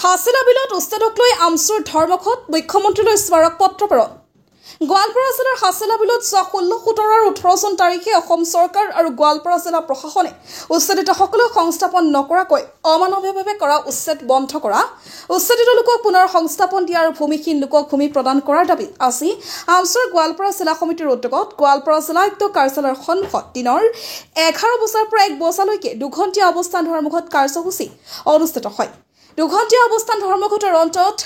হাছিলা বিলত উচ্ছেদক লৈ আমচুৰ ধৰ্মঘট মুখ্যমন্ত্ৰীলৈ স্মাৰক পত্ৰ প্ৰেৰণ। গোৱালপাৰা জিলাৰ হাছিলা বিলত 16, 17 আৰু 18 জুন তাৰিখে অসম চৰকাৰ আৰু গোৱালপাৰা জিলা প্ৰশাসনে উচ্ছেদিতসকলক সংস্থাপন নকৰাকৈ অমানৱীয়ভাৱে কৰা উচ্ছেদ বন্ধ কৰা, উচ্ছেদিত লোকক পুনৰ সংস্থাপন দিয়া আৰু ভূমিহীন লোকক ভূমি প্ৰদান কৰাৰ দাবীত আজি আমচুৰ গোৱালপাৰা জিলা সমিতিৰ উদ্যোগত গোৱালপাৰা জিলা আয়ুক্ত কাৰ্যালয়ৰ সন্মুখত দিনৰ 11 বজাৰ পৰা 1 বজালৈকে দুঘণ্টীয়া অৱস্থান ধৰ্মঘট কাৰ্যসূচী অনুষ্ঠিত হয়। দুঘণ্টীয়া অৱস্থান ধৰ্মঘটৰ অন্তত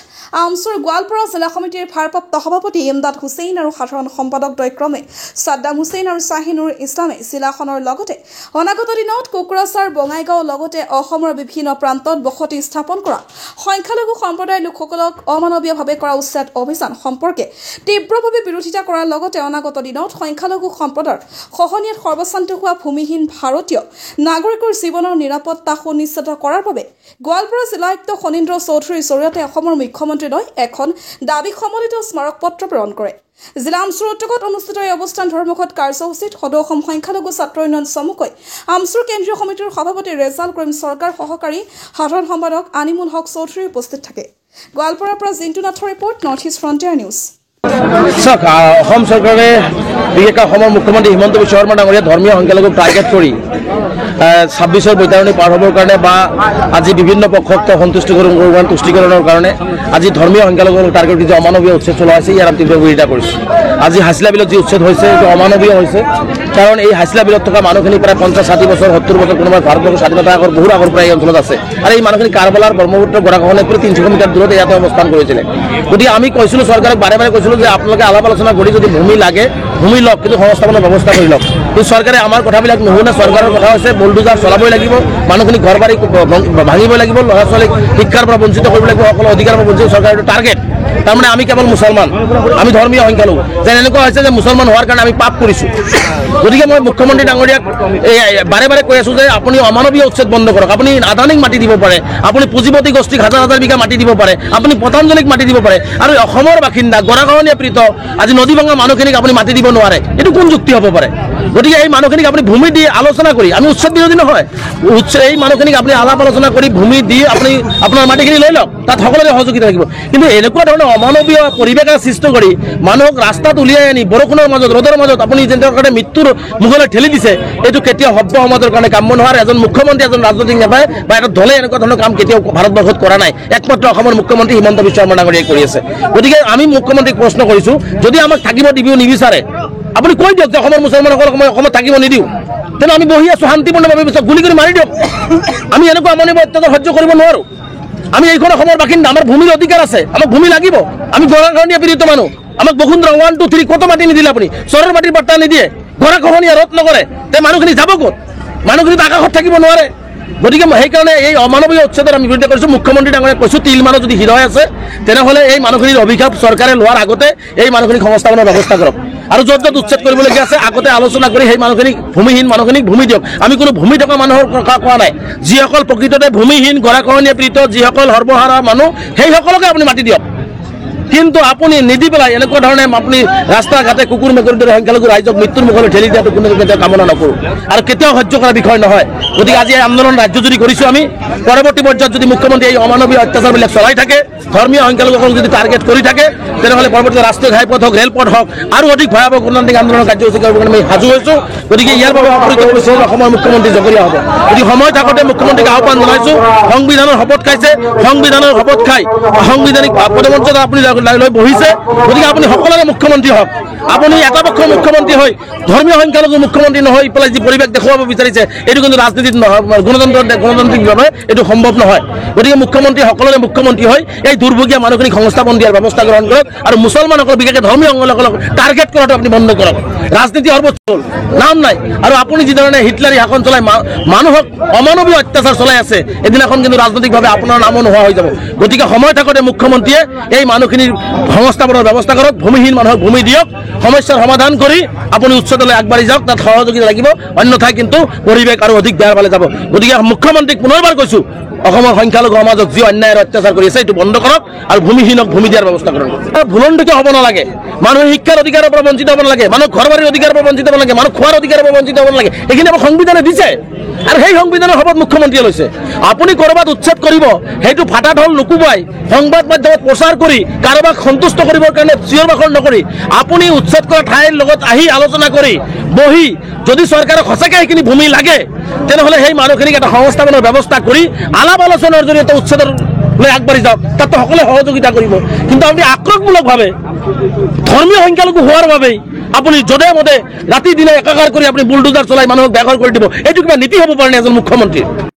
আমচুৰ গোৱালপাৰা জিলা সমিতিৰ ভাৰপ্ৰাপ্ত সভাপতি ইমদাদ হুছেইন আৰু সাধাৰণ সম্পাদক দৈক্ৰমে সাদ্দাম হুছেইন আৰু শাহিনুৰ ইছলামে জিলাখনৰ লগতে অনাগত দিনত কোকৰাঝাৰ, বঙাইগাঁও লগতে অসমৰ বিভিন্ন প্ৰান্তত বসতি স্থাপন কৰা সংখ্যালঘু সম্প্ৰদায়ৰ লোকসকলক অমানৱীয়ভাৱে কৰা উচ্ছেদ অভিযান সম্পৰ্কে তীব্ৰভাৱে বিৰোধিতা কৰাৰ লগতে অনাগত দিনত সংখ্যালঘু সম্প্ৰদায়ৰ খহনীয়াত সৰ্বশান্ত হোৱা ভূমিহীন ভাৰতীয় নাগৰিকৰ জীৱনৰ নিৰাপত্তা সুনিশ্চিত কৰাৰ বাবে গোৱালপাৰা জিলা আয়ুক্ত সনীন্দ্ৰ চৌধুৰীৰ জৰিয়তে অসমৰ মুখ্যমন্ত্ৰীলৈ এখন দাবী সমলিত স্মাৰক পত্ৰ প্ৰেৰণ কৰে। জিলা আমচুৰ উদ্যোগত অনুষ্ঠিত এই অৱস্থান ধৰ্মঘট কাৰ্যসূচীত সদৌ অসম সংখ্যালঘু ছাত্ৰ উন্নয়ন চমুকৈ আমচুৰ কেন্দ্ৰীয় সমিতিৰ সভাপতি ৰেজাল কৰিম চৰকাৰ, সহকাৰী সাধাৰণ সম্পাদক আনিমুল হক চৌধুৰী উপস্থিত থাকে। গোৱালপাৰাৰ পৰা জিন্তু নাথৰ report, north east frontier news. Assam চৰকাৰে বিশেষকৈ অসমৰ মুখ্যমন্ত্ৰী হিমন্ত বিশ্ব শৰ্মা ডাঙৰীয়া ধৰ্মীয় সংখ্যালঘুক টাৰ্গেট কৰি 26ৰ বৈতৰণি পাৰ হ'বৰ কাৰণে বা আজি বিভিন্ন পক্ষক তুষ্টিকৰণৰ কাৰণে আজি ধৰ্মীয় সংখ্যালঘুক টাৰ্গেট কৰি যে অমানৱীয় উচ্ছেদ চলোৱা হৈছে, ইয়াৰ আমি তীব্ৰ বিৰোধিতা কৰিছোঁ। আজি হাছিলা বিলত যি উচ্ছেদ হৈছে সেইটো অমানৱীয় হৈছে, কাৰণ এই হাছিলা বিলত থকা মানুহখিনি প্ৰায় 50-60 বছৰ 70 বছৰ কোনোবাই ভাৰতবৰ্ষৰ স্বাধীনতা আগৰ বহুত আগৰ পৰা এই অঞ্চলত আছে আৰু এই মানুহখিনি কাৰবালাৰ ব্ৰহ্মপুত্ৰ গৰাখহনে প্ৰায় 300 মিটাৰ দূৰত ইয়াতে অৱস্থান কৰিছিলে। গতিকে আমি কৈছিলোঁ চৰকাৰক বাৰে বাৰে কৈছিলোঁ যে আপোনালোকে আলাপ আলোচনা কৰি যদি ভূমি লাগে ভূমি লওক, কিন্তু সংস্থাপনৰ ব্যৱস্থা কৰি লওক। কিন্তু চৰকাৰে আমাৰ কথাবিলাক নুশুনে। চৰকাৰৰ কথা হৈছে বুলডোজাৰ চলাবই লাগিব, মানুহখিনি ঘৰ বাৰী ভাঙিবই লাগিব, ল'ৰা ছোৱালীক শিক্ষাৰ পৰা বঞ্চিত কৰিব লাগিব, সকলো অধিকাৰৰ পৰা বঞ্চিত চৰকাৰৰ টাৰ্গেট। তাৰমানে আমি কেৱল মুছলমান, আমি ধৰ্মীয় সংখ্যালঘু, যেন এনেকুৱা হৈছে যে মুছলমান হোৱাৰ কাৰণে আমি পাপ কৰিছোঁ। গতিকে মই মুখ্যমন্ত্ৰী ডাঙৰীয়াক বাৰে বাৰে কৈ আছোঁ যে আপুনি অমানৱীয় উচ্ছেদ বন্ধ কৰক। আপুনি আদানীক মাটি দিব পাৰে, আপুনি পুঁজিপতি গোষ্ঠীক হাজাৰ হাজাৰ বিঘা মাটি দিব পাৰে, আপুনি পতঞ্জলীক মাটি দিব পাৰে, আৰু অসমৰ বাসিন্দা গৰাখহনীয়া পীড়িত আজি নদী ভঙা মানুহখিনিক আপুনি মাটি দিব নোৱাৰে। এইটো কোন যুক্তি হ'ব পাৰে? গতিকে এই মানুহখিনিক আপুনি ভূমি দি আলোচনা কৰি, আমি উচ্ছেদ বিৰোধী নহয়, এই মানুহখিনিক আপুনি আলাপ আলোচনা কৰি ভূমি দি আপুনি আপোনাৰ মাটিখিনি লৈ লওক, তাত সকলোৰে সহযোগিতা থাকিব। কিন্তু এনেকুৱা ধৰণৰ অমানৱীয় পৰিৱেশ সৃষ্টি কৰি মানুহক ৰাস্তাত উলিয়াই আনি বৰষুণৰ মাজত ৰ'দৰ মাজত আপুনি যেনেকুৱা কাৰণে মৃত্যুৰ মুখলৈ ঠেলি দিছে, এইটো কেতিয়াও সভ্য সমাজৰ কাৰণে কাম্য নহয়। এজন মুখ্যমন্ত্ৰী, এজন ৰাজনৈতিক নেতাই বা এটা দলে এনেকুৱা ধৰণৰ কাম কেতিয়াও ভাৰতবৰ্ষত কৰা নাই। একমাত্ৰ অসমৰ মুখ্যমন্ত্ৰী হিমন্ত বিশ্ব শৰ্মা ডাঙৰীয়াই কৰি আছে। গতিকে আমি মুখ্যমন্ত্ৰীক প্ৰশ্ন কৰিছোঁ, যদি আমাক থাকিব দিব নিবিচাৰে আপুনি কৈ দিয়ক যে অসমৰ মুছলমানসকলক মই অসমত থাকিব নিদিওঁ, তেনে আমি বহি আছোঁ শান্তিপূৰ্ণভাৱে, গুলি কৰি মাৰি দিয়ক। আমি এনেকুৱা অমানৱীয় অত্যাচাৰ সহ্য কৰিব নোৱাৰোঁ। আমি এইখন অসমৰ বাসিন্দা, আমাৰ ভূমিৰ অধিকাৰ আছে, আমাক ভূমি লাগিব। আমি গৰাখহনীয়া পীড়িত মানুহ, আমাক বসুন্ধৰা 1, 2, 3 কত মাটি নিদিলে আপুনি? চৰৰ মাটিৰ পাত্তা নিদিয়ে, গৰাখহনীয়া ৰোধ নকৰে, তে মানুহখিনি যাব ক'ত? মানুহখিনিতো আকাশত থাকিব নোৱাৰে। গতিকে সেইকাৰণে এই অমানৱীয় উচ্ছেদৰ আমি বিৰোধিতা কৰিছোঁ। মুখ্যমন্ত্ৰী ডাঙৰীয়াক কৈছোঁ, তিল মানুহ যদি হৃদয় আছে তেনেহ'লে এই মানুহখিনিৰ অভিশাপ চৰকাৰে লোৱাৰ আগতে এই মানুহখিনিক সংস্থাপনৰ ব্যৱস্থা কৰক, আৰু য'ত য'ত উচ্ছেদ কৰিবলগীয়া আছে আগতে আলোচনা কৰি সেই মানুহখিনিক, ভূমিহীন মানুহখিনিক ভূমি দিয়ক। আমি কোনো ভূমি থকা মানুহৰ কথা কোৱা নাই। যিসকল প্ৰকৃততে ভূমিহীন, গৰাখহনীয়া পীড়িত, যিসকল সৰ্বহাৰা মানুহ, সেইসকলকে আপুনি মাটি দিয়ক। কিন্তু আপুনি নিদি পেলাই এনেকুৱা ধৰণে আপুনি ৰাস্তা ঘাটে কুকুৰ মেকুৰীৰ দৰে সংখ্যালঘু ৰাইজক মৃত্যুৰ মুখলৈ ঠেলি দিয়াটো কোনো কেতিয়াও কামনা নকৰোঁ আৰু কেতিয়াও সহ্য কৰাৰ বিষয় নহয়। গতিকে আজি এই আন্দোলন ৰাজ্যজুৰি কৰিছোঁ আমি। পৰৱৰ্তী পৰ্যায়ত যদি মুখ্যমন্ত্ৰী এই অমানৱীয় অত্যাচাৰবিলাক চলাই থাকে, ধৰ্মীয় সংখ্যালঘুসকলক যদি টাৰ্গেট কৰি থাকে, তেনেহ'লে পৰৱৰ্তী ৰাষ্ট্ৰীয় ঘাইপথ হওক, ৰেলপথ হওক, আৰু অধিক ভয়াৱহ গণতান্ত্ৰিক আন্দোলনৰ কাৰ্যসূচী কৰিবৰ কাৰণে আমি সাজু হৈছোঁ। গতিকে ইয়াৰ বাবে অপৰিত পৰিস্থিতিত অসমৰ মুখ্যমন্ত্ৰী জগৰীয়া হ'ব। গতিকে সময় থাকোঁতে মুখ্যমন্ত্ৰীক আহ্বান জনাইছোঁ, সংবিধানৰ শপত খাইছে, সংবিধানৰ শপত খাই সাংবিধানিক পদমৰ্যাদা আপুনি লৈ বহিছে। গতিকে আপুনি সকলোৰে মুখ্যমন্ত্ৰী হওক। আপুনি এটা পক্ষৰ মুখ্যমন্ত্ৰী হৈ ধৰ্মীয় সংখ্যালঘু মুখ্যমন্ত্ৰী নহয় পেলাই যি পৰিৱেশ দেখুৱাব বিচাৰিছে, এইটো কিন্তু ৰাজনীতিত নহয়, গণতান্ত্ৰিকভাৱে এইটো সম্ভৱ নহয়। গতিকে মুখ্যমন্ত্ৰী সকলোৰে মুখ্যমন্ত্ৰী হৈ এই দুৰ্ভগীয়া মানুহখিনিক সংস্থাপন দিয়াৰ ব্যৱস্থা গ্ৰহণ কৰক, আৰু মুছলমানসকল বিশেষকৈ ধৰ্মীয় সংখ্যালঘুসকলক টাৰ্গেট কৰাটো আপুনি বন্ধ কৰক। ৰাজনীতি সৰ্বোচ্চ নাম নাই। আৰু আপুনি যিধৰণে হিটলাৰী শাসন চলাই মানুহক অমানৱীয় অত্যাচাৰ চলাই আছে, এদিনাখন কিন্তু ৰাজনৈতিকভাৱে আপোনাৰ নামো নোহোৱা হৈ যাব। গতিকে সময় থাকোঁতে মুখ্যমন্ত্ৰীয়ে এই মানুহখিনিৰ সংস্থাপনৰ ব্যৱস্থা কৰক, ভূমিহীন মানুহক ভূমি দিয়ক, সমস্যাৰ সমাধান কৰি আপুনি উচ্চতলৈ আগবাঢ়ি যাওক, তাত সহযোগিতা লাগিব, অন্যথাই কিন্তু পৰিৱেশ আৰু অধিক বেয়াৰ ফালে যাব। গতিকে মুখ্যমন্ত্ৰীক পুনৰবাৰ কৈছোঁ, অসমৰ সংখ্যালঘু সমাজক যি অন্যায় আৰু অত্যাচাৰ কৰি আছে এইটো বন্ধ কৰক, আৰু ভূমিহীনক ভূমি দিয়াৰ ব্যৱস্থা কৰক। ভুলণ্ডিত হ'ব নালাগে, মানুহে শিক্ষাৰ অধিকাৰৰ পৰা বঞ্চিত হ'ব নালাগে, মানুহ ঘৰ বাৰীৰ অধিকাৰৰ পৰা বঞ্চিত হ'ব নালাগে, মানুহ খোৱাৰ অধিকাৰৰ পৰা বঞ্চিত হ'ব নালাগে। এইখিনি আমাৰ সংবিধানে দিছে। আৰু সেই সংবিধানৰ সভাত মুখ্যমন্ত্ৰীয়ে লৈছে। আপুনি ক'ৰবাত উচ্ছেদ কৰিব, সেইটো ফাটা ঢোল নুকুবাই সংবাদ মাধ্যমত প্ৰচাৰ কৰি কাৰোবাক সন্তুষ্ট কৰিবৰ কাৰণে চিঞৰ বাখৰ নকৰি আপুনি উচ্ছেদ কৰা ঠাইৰ লগত আহি আলোচনা কৰি বহি যদি চৰকাৰক সঁচাকৈ সেইখিনি ভূমি লাগে তেনেহ'লে সেই মানুহখিনিক এটা সংস্থাপনৰ ব্যৱস্থা কৰি আলাপ আলোচনাৰ জৰিয়তে উচ্ছেদৰ লৈ আগবাঢ়ি যাওক, তাতো সকলোৱে সহযোগিতা কৰিব। কিন্তু আপুনি আক্ৰমণমূলকভাৱে ধৰ্মীয় সংখ্যালঘু হোৱাৰ বাবেই আপুনি যধে মধে ৰাতি দিনে একাকাৰ কৰি আপুনি বুলডোজাৰ চলাই মানুহক বেঘৰ কৰি দিব, এইটো কিবা নীতি হ'ব পাৰে নে এজন মুখ্যমন্ত্ৰীৰ?